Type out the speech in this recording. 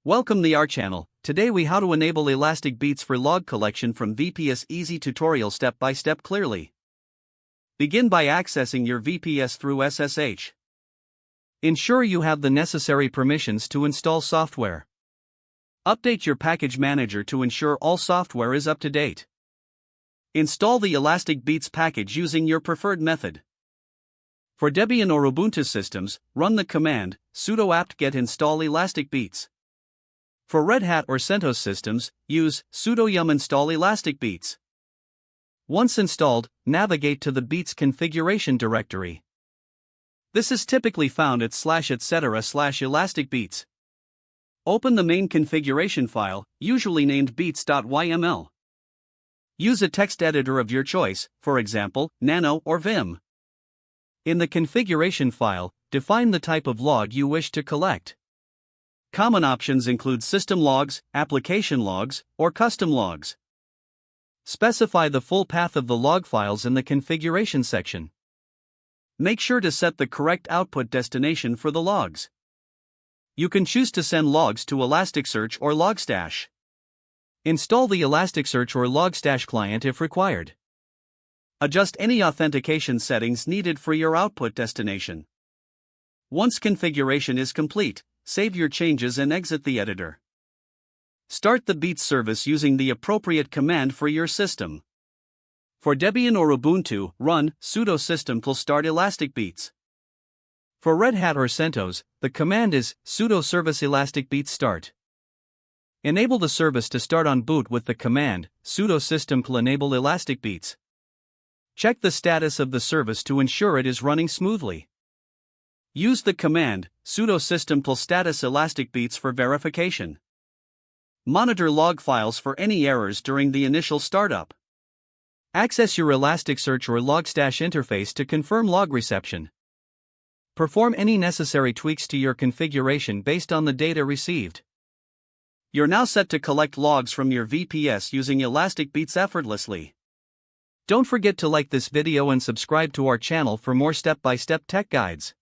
Welcome to our channel. Today we how to enable elastic beats for log collection from VPS. Easy tutorial step by step clearly. Begin by accessing your VPS through SSH. Ensure you have the necessary permissions to install software. Update your package manager to ensure all software is up to date. Install the Elastic Beats package using your preferred method. For Debian or Ubuntu systems, run the command sudo apt-get install elastic beats. For Red Hat or CentOS systems, use sudo yum install elastic beats. Once installed, navigate to the Beats configuration directory. This is typically found at /etc/elastic beats. Open the main configuration file, usually named beats.yml. Use a text editor of your choice, for example, Nano or Vim. In the configuration file, define the type of log you wish to collect. Common options include system logs, application logs, or custom logs. Specify the full path of the log files in the configuration section. Make sure to set the correct output destination for the logs. You can choose to send logs to Elasticsearch or Logstash. Install the Elasticsearch or Logstash client if required. Adjust any authentication settings needed for your output destination. Once configuration is complete, save your changes and exit the editor. Start the Beats service using the appropriate command for your system. For Debian or Ubuntu, run sudo system start elastic beats. For Red Hat or CentOS, the command is sudo service elastic beats start. Enable the service to start on boot with the command sudo system enable elastic beats. Check the status of the service to ensure it is running smoothly. Use the command sudo system status elastic beats for verification. Monitor log files for any errors during the initial startup. Access your Elasticsearch or Logstash interface to confirm log reception. Perform any necessary tweaks to your configuration based on the data received. You're now set to collect logs from your VPS using Elastic Beats effortlessly. Don't forget to like this video and subscribe to our channel for more step-by-step tech guides.